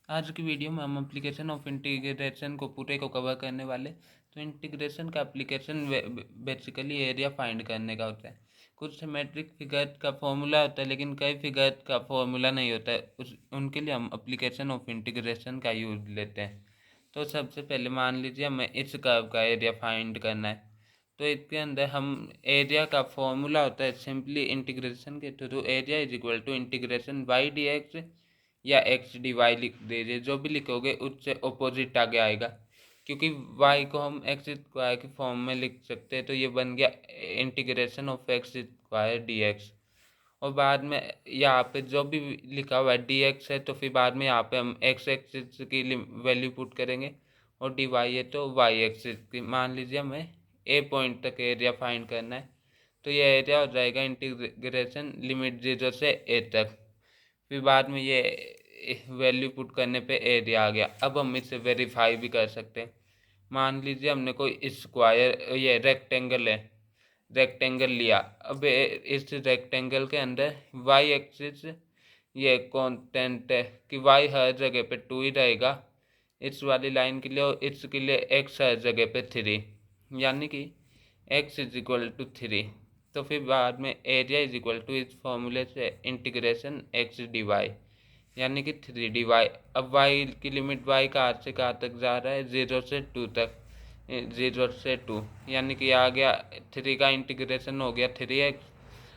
आज की वीडियो में हम एप्लीकेशन ऑफ इंटीग्रेशन को पूरे को कवर करने वाले। तो इंटीग्रेशन का एप्लीकेशन बेसिकली एरिया फाइंड करने का होता है। कुछ सिमेट्रिक फिगर का फॉर्मूला होता है, लेकिन कई फिगर का फॉर्मूला नहीं होता है। उनके लिए हम एप्लीकेशन ऑफ इंटीग्रेशन का यूज लेते हैं। तो सबसे पहले मान लीजिए हमें इस कर्व का एरिया फाइंड करना है। तो इसके अंदर हम एरिया का फॉर्मूला होता है सिंपली इंटीग्रेशन के थ्रू। Area is equal to integration Y D X या एक्स डी वाई लिख दीजिए। जो भी लिखोगे उससे ऑपोजिट आगे आएगा, क्योंकि वाई को हम एक्स स्क्वायर के फॉर्म में लिख सकते हैं। तो ये बन गया integration of x square D x. और बाद में यहाँ पे जो भी लिखा हुआ है डी एक्स है, तो फिर बाद में यहाँ पे हम एक्स एक्सिस की वैल्यू पुट करेंगे, और डी वाई है तो वाई एक्सिस की। मान लीजिए हमें ए पॉइंट तक एरिया फाइंड करना है, तो ये एरिया हो जाएगा इंटीग्रेशन लिमिट 0 से ए तक। फिर बाद में ये वैल्यू पुट करने पे एरिया आ गया। अब हम इसे वेरीफाई भी कर सकते हैं। मान लीजिए हमने कोई स्क्वायर ये रेक्टेंगल है, रेक्टेंगल लिया। अब इस रेक्टेंगल के अंदर वाई एक्सिस ये कांस्टेंट है कि वाई हर जगह पे 2 ही रहेगा इस वाली लाइन के लिए, और इसके लिए एक्स हर जगह पे 3, यानी कि एक्स इज इक्वल टू 3। तो फिर बाद में एरिया इज इक्वल टू इस फॉर्मूले से इंटीग्रेशन एक्स डी वाई, यानी कि 3 dy। अब वाई की लिमिट वाई कहाँ से कहाँ तक जा रहा है, 0 से 2 तक। 0 से 2 यानी कि आ गया 3 का इंटीग्रेशन हो गया 3x।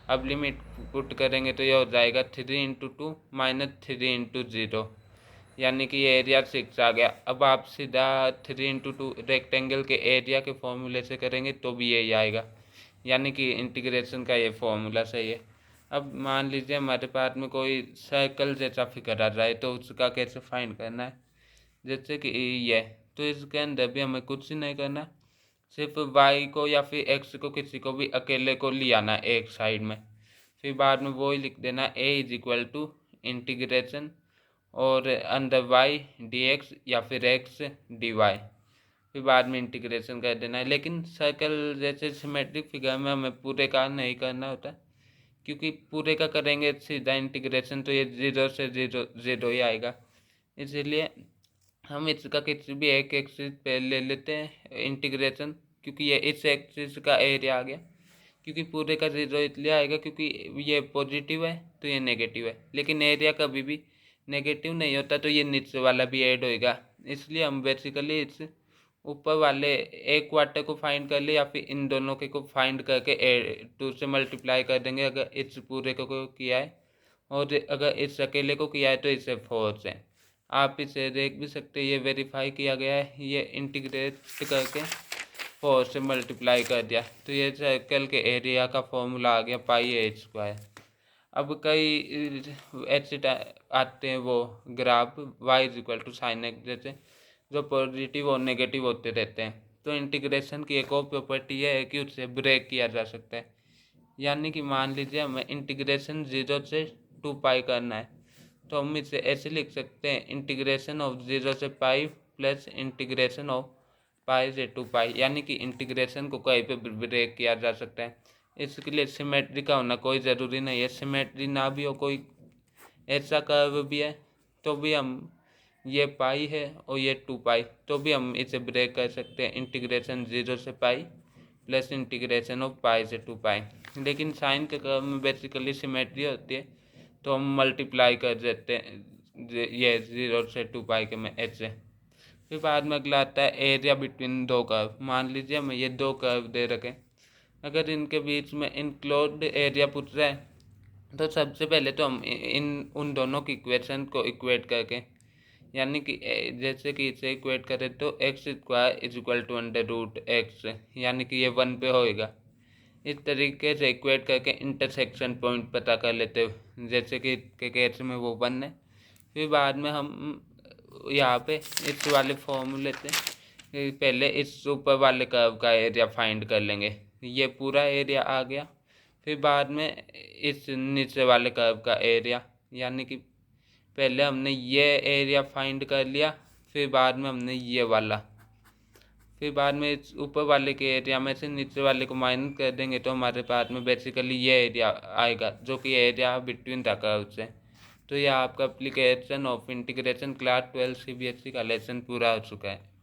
अब लिमिट पुट करेंगे तो ये हो जाएगा 3 × 2 -3 × 0, यानी कि ये एरिया 6 आ गया। अब आप सीधा 3 × 2 रेक्टेंगल के एरिया के फॉर्मूले से करेंगे तो भी यही आएगा, यानी कि इंटीग्रेशन का ये फॉर्मूला सही है। अब मान लीजिए हमारे पास में कोई सर्कल जैसा फिगर आ रहा है, तो उसका कैसे फाइंड करना है। जैसे कि ये, तो इसके अंदर भी हमें कुछ नहीं करना, सिर्फ वाई को या फिर एक्स को किसी को भी अकेले को ले आना एक साइड में। फिर बाद में वो ही लिख देना ए इज इक्वल टू इंटीग्रेशन और अंदर वाई डी एक्स या फिर एक्स डी वाई। फिर बाद में इंटीग्रेशन कर देना है। लेकिन सर्कल जैसे सिमेट्रिक फिगर में हमें पूरे का नहीं करना होता, क्योंकि पूरे का करेंगे सीधा इंटीग्रेशन तो ये 0 से 0 ही आएगा। इसीलिए हम इसका किसी भी एक एक्सिस पे ले लेते हैं इंटीग्रेशन, क्योंकि ये इस एक्सिस का एरिया आ गया। क्योंकि पूरे का 0 इसलिए आएगा क्योंकि ये पॉजिटिव है तो ये नेगेटिव है, लेकिन एरिया कभी भी नेगेटिव नहीं होता, तो ये नीचे वाला भी ऐड होएगा। इसलिए हम बेसिकली इस ऊपर वाले एक क्वार्टर को फाइंड कर ले या फिर इन दोनों के को फाइंड करके 2 से मल्टीप्लाई कर देंगे अगर इस पूरे को किया है, और अगर इस अकेले को किया है तो इसे 4 से। आप इसे देख भी सकते हैं, ये वेरीफाई किया गया है। ये इंटीग्रेट करके 4 से मल्टीप्लाई कर दिया, तो ये सर्कल के एरिया का फॉर्मूला आ गया पाई ए स्क्वायर। अब कई ऐसे आते हैं वो graph Y is equal to sine X जैसे, जो पॉजिटिव और नेगेटिव होते रहते हैं। तो इंटीग्रेशन की एक और प्रॉपर्टी है कि उससे ब्रेक किया जा सकता है। यानी कि मान लीजिए हमें इंटीग्रेशन 0 से 2 पाई करना है, तो हम इसे ऐसे लिख सकते हैं इंटीग्रेशन ऑफ 0 से पाई प्लस इंटीग्रेशन ऑफ पाई से 2 पाई, यानी कि इंटीग्रेशन को कहीं पे ब्रेक किया जा सकता है। इसके लिए सिमेट्री का होना कोई ज़रूरी नहीं है। सिमेट्री ना भी हो, कोई ऐसा कर्व भी है तो भी हम ये पाई है और ये 2 पाई, तो भी हम इसे ब्रेक कर सकते हैं इंटीग्रेशन 0 से पाई प्लस इंटीग्रेशन ऑफ पाई से 2 पाई। लेकिन साइन के कर्व में बेसिकली सिमेट्री होती है, तो हम मल्टीप्लाई कर देते हैं ये 0 से 2 पाई के में ऐसे। फिर बाद में अगला आता है एरिया बिटवीन दो कर्व। मान लीजिए हमें ये दो कर्व दे रखे, अगर इनके बीच में इनक्लोज्ड एरिया पूछ रहा है, तो सबसे पहले तो हम इन उन दोनों की इक्वेशन को इक्वेट करके, यानी कि जैसे कि इसे इक्वेट करें तो X square is equal to √x, यानी कि ये 1 पे होएगा। इस तरीके से इक्वेट करके इंटरसेक्शन पॉइंट पता कर लेते हो, जैसे कि के केस में वो 1 है। फिर बाद में हम यहाँ पे इस वाले फॉर्मूले से पहले इस ऊपर वाले कर्व का एरिया फाइंड कर लेंगे, ये पूरा एरिया आ गया। फिर बाद में इस नीचे वाले कर्व का एरिया, यानी कि पहले हमने ये एरिया फाइंड कर लिया, फिर बाद में हमने ये वाला, फिर बाद में इस ऊपर वाले के एरिया में से नीचे वाले को माइनस कर देंगे, तो हमारे पास में बेसिकली ये एरिया आएगा जो कि एरिया बिटवीन द कर्व से। तो यह आपका application of integration class 12 CBSE का लेसन पूरा हो चुका है।